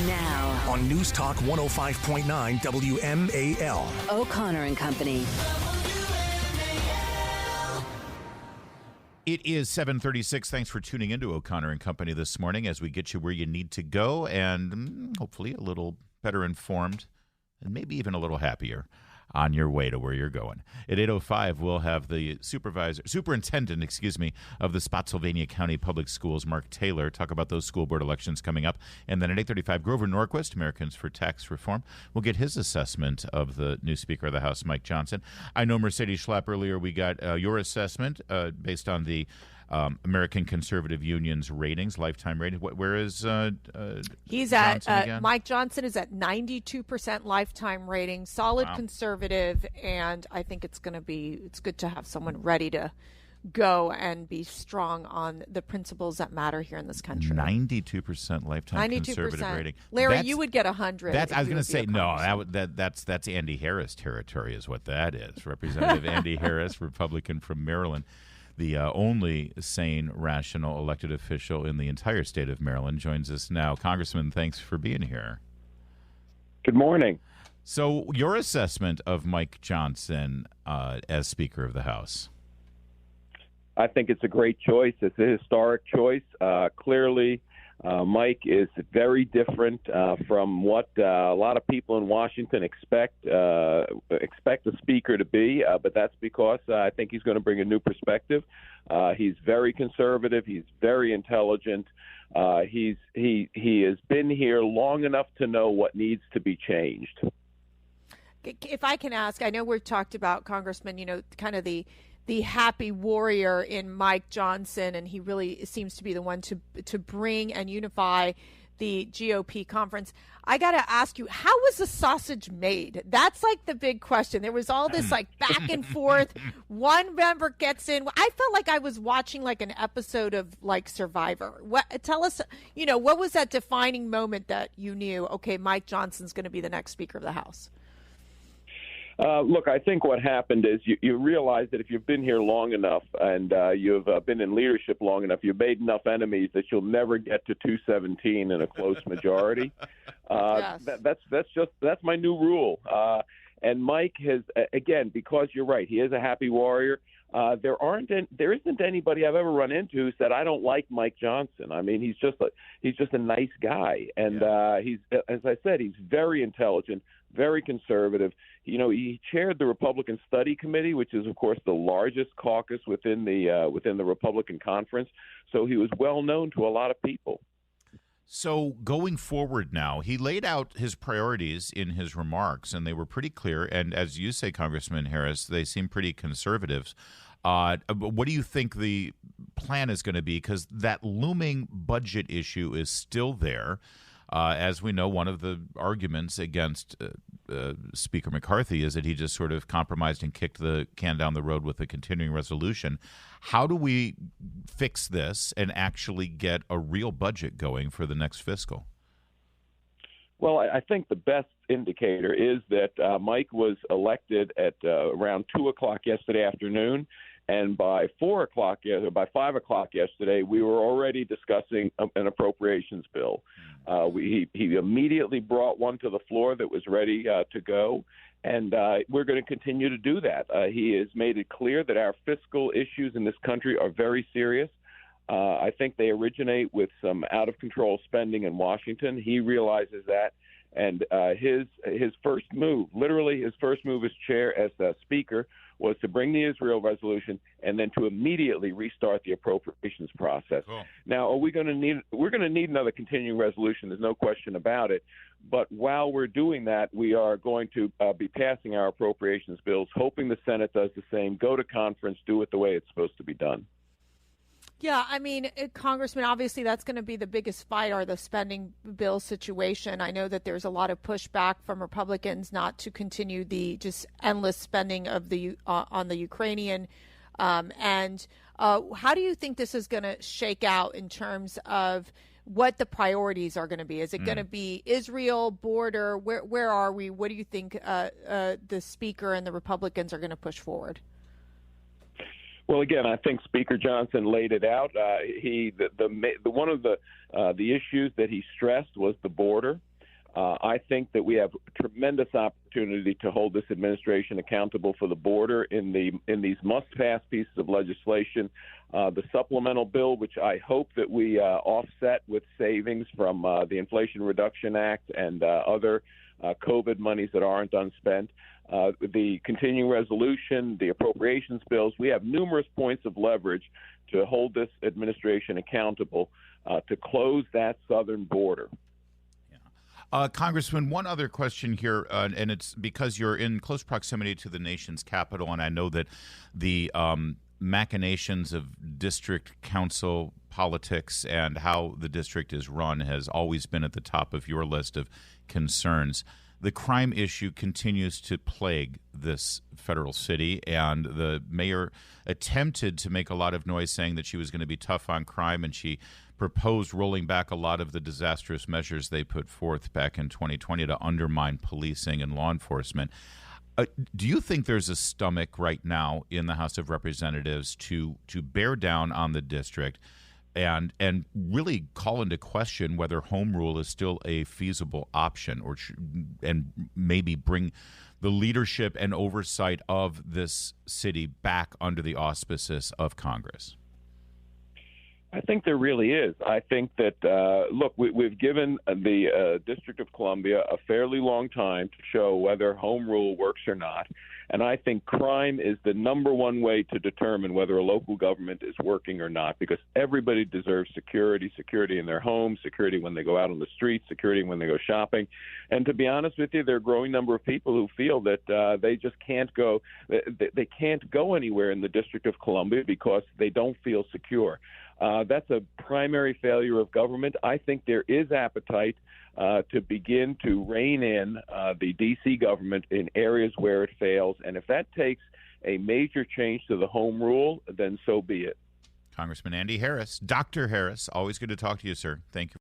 Now, on News Talk 105.9 WMAL. O'Connor and Company. It is 7:36. Thanks for tuning into O'Connor and Company this morning as we get you where you need to go and hopefully a little better informed and maybe even a little happier on your way to where you're going. At 8:05, we'll have the superintendent, of the Spotsylvania County Public Schools, Mark Taylor, talk about those school board elections coming up. And then at 8:35, Grover Norquist, Americans for Tax Reform, will get his assessment of the new Speaker of the House, Mike Johnson. I know Mercedes Schlapp, earlier we got your assessment based on the American Conservative Union's ratings, lifetime rating. Where is he's Johnson at again? Mike Johnson is at 92% lifetime rating, solid conservative, and I think it's good to have someone ready to go and be strong on the principles that matter here in this country. 92% lifetime 92%. conservative rating. Larry, you would get 100. I was going to say no. That's Andy Harris territory, is what that is. Representative Andy Harris, Republican from Maryland, the only sane, rational elected official in the entire state of Maryland, joins us now. Congressman, thanks for being here. Good morning. So, your assessment of Mike Johnson as Speaker of the House? I think it's a great choice. It's a historic choice. Clearly, Mike is very different from what a lot of people in Washington expect a speaker to be, but that's because I think he's going to bring a new perspective. He's very conservative. He's very intelligent. He has been here long enough to know what needs to be changed. If I can ask, I know we've talked about, Congressman, kind of the happy warrior in Mike Johnson, and he really seems to be the one to bring and unify the GOP conference. I got to ask you, how was the sausage made? That's like the big question. There was all this like back and forth. One member gets in. I felt like I was watching like an episode of like Survivor. Tell us, what was that defining moment that you knew, okay, Mike Johnson's going to be the next Speaker of the House? Look, I think what happened is you realize that if you've been here long enough and you've been in leadership long enough, you've made enough enemies that you'll never get to 217 in a close majority. Yes. That's my new rule. And Mike has, again, because you're right, he is a happy warrior. There isn't anybody I've ever run into who said I don't like Mike Johnson. I mean, he's just a nice guy, and he's, as I said, he's very intelligent, very conservative. He chaired the Republican Study Committee, which is, of course, the largest caucus within the Republican conference. So he was well known to a lot of people. So going forward now, he laid out his priorities in his remarks, and they were pretty clear. And as you say, Congressman Harris, they seem pretty conservative. What do you think the plan is going to be? Because that looming budget issue is still there. As we know, one of the arguments against Speaker McCarthy is that he just sort of compromised and kicked the can down the road with a continuing resolution. How do we fix this and actually get a real budget going for the next fiscal? Well, I think the best indicator is that Mike was elected at around 2 o'clock yesterday afternoon. And by 5 o'clock yesterday, we were already discussing an appropriations bill. He immediately brought one to the floor that was ready to go, and we're going to continue to do that. He has made it clear that our fiscal issues in this country are very serious. I think they originate with some out-of-control spending in Washington. He realizes that. And his first move, literally his first move as chair, as Speaker, was to bring the Israel resolution and then to immediately restart the appropriations process. Cool. Now, we're going to need another continuing resolution. There's no question about it. But while we're doing that, we are going to be passing our appropriations bills, hoping the Senate does the same, go to conference, do it the way it's supposed to be done. Yeah, I mean, Congressman, obviously that's going to be the biggest fight, or the spending bill situation. I know that there's a lot of pushback from Republicans not to continue the just endless spending of the on the Ukrainian. How do you think this is going to shake out in terms of what the priorities are going to be? Is it going to be Israel, border? Where are we? What do you think the Speaker and the Republicans are going to push forward? Well, again, I think Speaker Johnson laid it out. One of the issues that he stressed was the border. I think that we have tremendous opportunity to hold this administration accountable for the border in these must-pass pieces of legislation. The supplemental bill, which I hope that we offset with savings from the Inflation Reduction Act and other COVID monies that aren't unspent. The continuing resolution, the appropriations bills, we have numerous points of leverage to hold this administration accountable to close that southern border. Congressman, one other question here, and it's because you're in close proximity to the nation's capital, and I know that the machinations of district council politics and how the district is run has always been at the top of your list of concerns. The crime issue continues to plague this federal city, and the mayor attempted to make a lot of noise saying that she was going to be tough on crime, and she proposed rolling back a lot of the disastrous measures they put forth back in 2020 to undermine policing and law enforcement. Do you think there's a stomach right now in the House of Representatives to bear down on the district and really call into question whether home rule is still a feasible option, and maybe bring the leadership and oversight of this city back under the auspices of Congress? I think there really is. I think that, look, we've given the District of Columbia a fairly long time to show whether home rule works or not. And I think crime is the number one way to determine whether a local government is working or not, because everybody deserves security in their homes, security when they go out on the streets, security when they go shopping. And to be honest with you, there are a growing number of people who feel that they just can't go, they can't go anywhere in the District of Columbia because they don't feel secure. That's a primary failure of government. I think there is appetite to begin to rein in the D.C. government in areas where it fails. And if that takes a major change to the home rule, then so be it. Congressman Andy Harris, Dr. Harris, always good to talk to you, sir. Thank you.